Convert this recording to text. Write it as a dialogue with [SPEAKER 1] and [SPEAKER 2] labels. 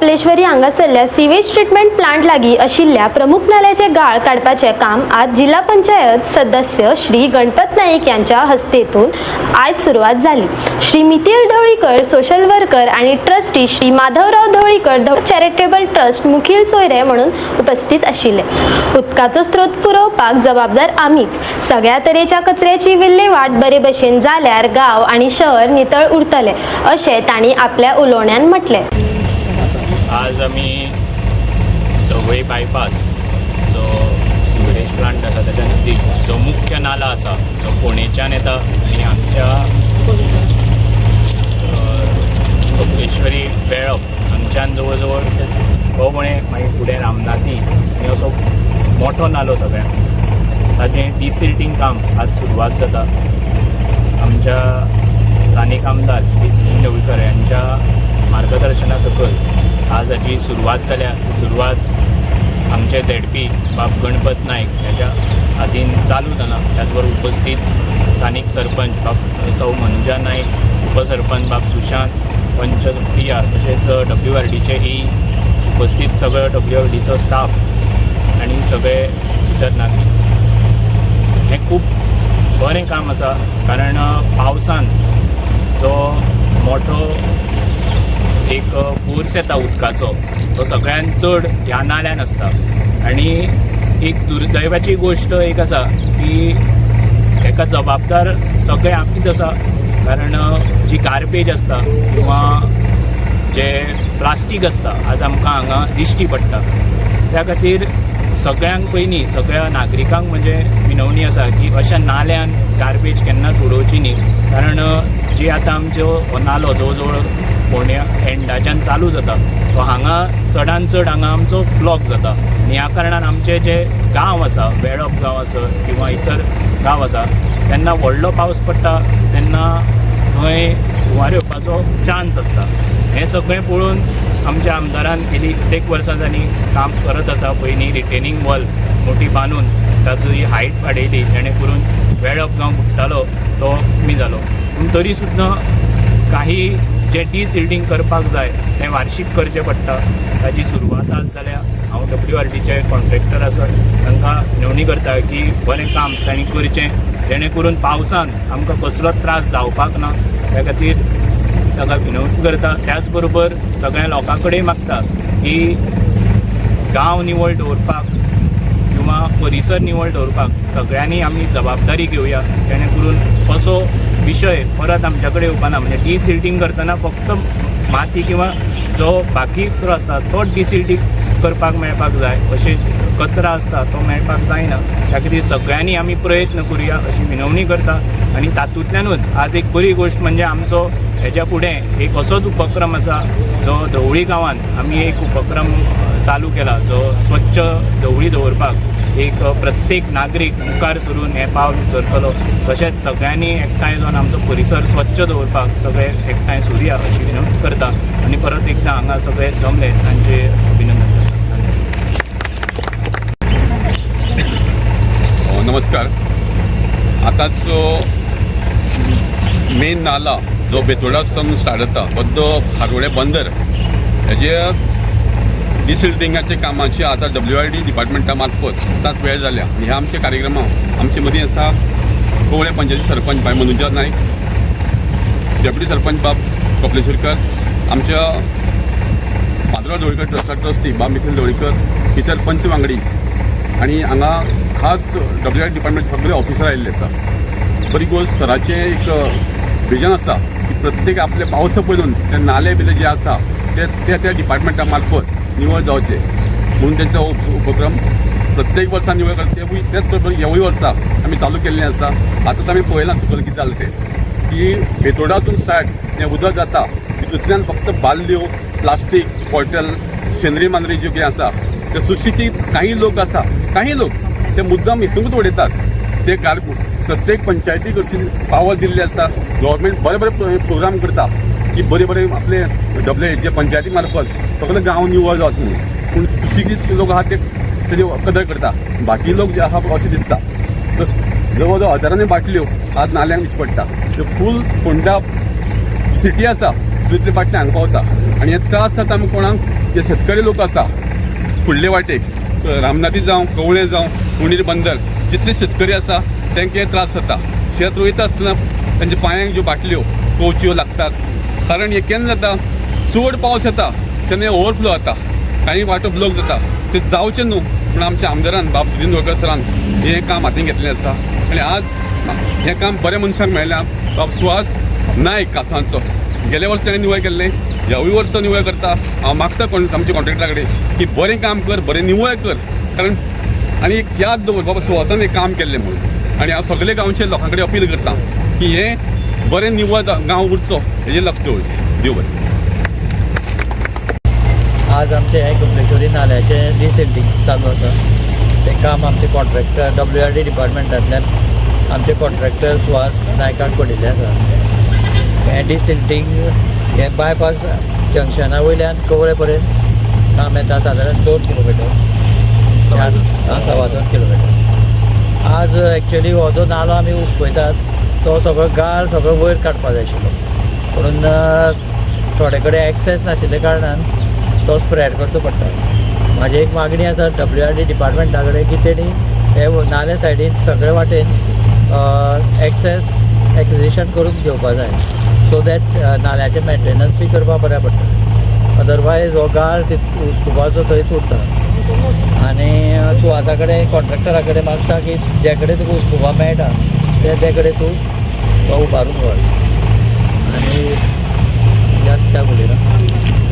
[SPEAKER 1] कपलेश्वरी हांगासरल्या sewage treatment plant लागीं आशिल्ल्या प्रमुख नाल्याचे गाळ काडपाचे काम आज जिल्हा पंचायत सदस्य श्री गणपत नाईक यांच्या हस्तेतून आज सुरुवात झाली। श्री मिथिल ढवळीकर सोशल वर्कर आणि trustee Shri Madhavrao Dhavalikar charitable trust मुखील सोयरे म्हणून उपस्थित आशिल्ले। उदकाचो स्त्रोत पुरवपाक जबाबदार आमीच। सगळ्या तरेच्या कचऱ्याची विल्हेवाट बरे भशेन जाल्यार गांव आणि शहर नितळ उरतले अशें तांणी आपल्या उलोवण्यान म्हटले।
[SPEAKER 2] आज आम्ही ढवळी बायपास जो सिवरेज प्लांट आसा त्याच्या नजीक जो मुख्य नाला आसा जो फोंडेच्यान येता आनी आमच्या कपलेश्वरी बेळप हांगच्यान जवळ जवळ हो म्हणे मागीर फुडें रामनाथी आनी असो मोठो नालो सगळ्याक ताचें डिसिल्टिंग काम आज सुरवात जाता। आमच्या स्थानिक आमदार श्री सुनील ढवळीकर यांच्या मार्गदर्शना सकल आज हाची सुरवात जाल्या। आमचे झेडपी बाब गणपत नाईक ह्याच्या हातीन चालू जाना। त्याचबरोबर उपस्थित स्थानिक सरपंच बाब सौ मनुजा नाईक, उपसरपंच बाब सुशांत, पंच PR तसेच WRDचे ही उपस्थित सगळं WRDचो स्टाफ आणि सगळे इतर नागरीक। हें खूप बरें काम आसा कारण पावसान जो मोठो एक फोर्स येता उदकाचो तो सगळ्यान चड ह्या नाल्यान आसता आनी एक दुर्दैवाची गोश्ट एक आसा की हेका जबाबदार सगळे आमीच आसा कारण जी गार्बेज आसता किंवा जे प्लास्टीक आसता आज आमकां हांगा दिश्टी पडटा। त्या खातीर सगळ्यांक पयलीं सगळ्या नागरिकांक म्हणजे विनवणी आसा की अशा नाल्यान गार्बेज केन्नाच उडोवची न्ही कारण जी आतां आमचो हो नालो जवळ जवळ फोंड्या एंडाच्यान चालू जाता तो हांगा चडान चड हांगा आमचो ब्लॉक जाता आनी ह्या कारणान आमचे जे गांव आसा बेळप गांव आसा किंवा इतर गांव आसा तेन्ना व्हडलो पावस पडटा तेन्ना थंय हुंवार येवपाचो चान्स आसता। हें सगळें पळोवन आमच्या आमदारान गेली कित्येक वर्सां जाली काम करत आसा। पयलीं रिटेनिंग वॉल मोठी बांदून ताची हायट वाडयली जेणे करून बेळप गांव बुडटालो तो कमी जालो। पूण तरी सुद्दां काही जे डिसिल्टिंग करपाक जाय तें वार्षिक करचें पडटा। ताची सुरवात आज जाल्या। हांव WRDचे कॉन्ट्रॅक्टर आसा तांकां विनवणी करता की बरें काम तांणी करचें जेणे करून पावसान आमकां कसलोच त्रास जावपाक ना। त्या खातीर ताका विनवणी करता। त्याच बरोबर सगळ्या लोकां कडेन मागता की गांव निवळ दवरपाक किंवा परिसर निवळ दवरपाक सगळ्यांनी आमी जबाबदारी घेवया जेणे करून असो विशय परत आमच्या कडेन येवपाना। म्हणजे डिसिल्टिंग करतना फक्त माती किंवा जो बाकी आसता तोच डिसिल्टिंग करपाक मेळपाक जाय, अशें कचरा आसता तो मेळपाक जायना। त्या खातीर सगळ्यांनी आमी प्रयत्न करुया अशी विनवणी करता। आनी तातूंतल्यानूच आज एक बरी गोश्ट म्हणजे आमचो हेच्या फुडें एक असोच उपक्रम आसा जो ढवळी गांवांत आमी एक उपक्रम चालू केला जो स्वच्छ ढवळी दवरपाक एक प्रत्येक नागरीक मुखार सरून हें पावल उचलतलो। तशेंच सगळ्यांनी एकठांय जावन आमचो परिसर स्वच्छ दवरपाक सगळे एकठांय सरुया अशी विनवणी करता आनी परत एकदां हांगा सगळे जमले तांचे अभिनंदन करता।
[SPEAKER 3] नमस्कार। आताच जो मेन नाला जो बेतोडासून स्टार्ट जाता बद्दो खारोडे बंदर हेजे डिसिल्टिंगाचे कामाची आता WRD डिपार्टमेंटा मार्फत आतांच वेळ जाल्या। ह्या आमच्या कार्यक्रमांत आमचे मदीं आसा कवळे पंचायती सरपंच बाय मनुजा नाईक, डेप्युटी सरपंच बाब कपलेश्वरकर, आमच्या माधवराव ढवळीकर ट्रस्टा ट्रस्टी बाब मिथिल ढवळीकर, इतर पंच वांगडी आनी हांगा खास WRD डिपार्टमेंट सगळे ऑफिसर आयिल्ले आसा। बरी गोश्ट सराचें एक विजन आसा की प्रत्येक आपले पावस पळोवन ते नाले बिले जे आसा ते त्या डिपार्टमेंटा मार्फत निवळ जावचे म्हणून तेंचो उपक्रम प्रत्येक वर्सा निवळ करता। तेच बरोबर ह्यावूय वर्सा आमी चालू केल्लें आसा। आतां आमी पळयलां सकयल कितें जालें तें की बेतोडासून स्टार्ट हें उदक जाता तितूंतल्यान फक्त बालद्यो, प्लास्टीक, बॉटल, शेंद्री मांद्री ज्यो कितें आसा ते सुशिक्षीत काही लोक आसा, काही लोक ते मुद्दाम हितूंकूच उडयतात। ते प्रत्येक पंचायती कडच्यान पावर दिल्ले आसा। गव्हर्मेंट बरे बरे प्रोग्राम करता की बरे बरे आपले WRD पंचायती मार्फत सगळे गांव निवळ जावचे म्हणून। पूण सुशिक्षीत लोक आहा ते तेजी कदर करता। बाकी लोक जे आहा अशें दिसता जवळ जवळ हजारांनी बाटल्यो आज नाल्यांक दिश्टी पडटा। फूल फोंडा सिटी आसा तितले बाटले हांगा पावता। आनी हे त्रास जाता आमी कोणाक जे शेतकरी लोक आसा फुडले वाटेक रामनाथी जावं कवळे जावं उणीर बंदर जितले शेतकरी आसा तांकां हे त्रास जाता शेत रोयता आसतना तांच्या पांयांक ज्यो बाटल्यो कोवच्यो लागतात कारण हे केन्ना जाता चड पावस येता तेन्ना हे ओवरफ्लो जाता काही वाटो ब्लॉक जाता ते जावचें न्हू पूण आमच्या आमदारान बाब सुदीन वळकर सरान हे काम हातीन घेतलें आसा आनी आज हें काम बऱ्या मनशांक मेळ्ळां बाब सुहास नायक कासांचो गेल्या वर्स ताणें निवळ केल्लें ह्यावूय वर्स तो निवळ करता हांव मागता आमच्या कॉन्ट्रॅक्टरा कडेन की बरें काम कर बरें निवळ कर कारण आनी एक याद दवर बाबा सुहासान हें काम केल्लें म्हणून आनी हांव सगळे गांवचे लोकां कडेन अपील करता की हें बरें निवळ गांव उरचो हेजेर लक्ष दवरचें देव बरें.
[SPEAKER 4] आज आमचे हे कमलेश्वरी नाल्याचें डिसिल्टींग चालू आसा तें काम आमचे कॉन्ट्रॅक्टर WRD डिपार्टमेंटांतल्यान आमचे कॉन्ट्रॅक्टर सुहास नायकाक पडिल्ले आसा. हें डिसिल्टींग हें बायपास जंक्शना वयल्यान कवळे पर्यंत काम येता सादारण 2 किलोमिटर 2.25 किलोमिटर. आज एक्चुअली हो जो नालो आमी उसपयतात तो सगळो गाळ सगळो वयर काडपाक जाय आशिल्लो म्हणून थोडे कडेन एक्सेस नाशिल्ले कारणान तो स्प्रेड करचो पडटा. म्हाजी एक मागणी आसा WRD डिपार्टमेंटा कडेन की तेणी हे नाल्या सायडीन सगळे वाटेन एक्सेस एक्विजिशन करून घेवपा जाय सो दॅट नाल्याचें मेंटेनन्सूय करपा बऱ्या पडटा. अदरवायज हो गाळ उसकुपाचो थंयच उरता आनी सुवासा कडेन कॉन्ट्रॅक्टरा कडेन मागता की जे कडेन तुका उसकुपा मेळटा ते कडेन तूं तो उबारून व्हर आनी जास्त काय उलयना.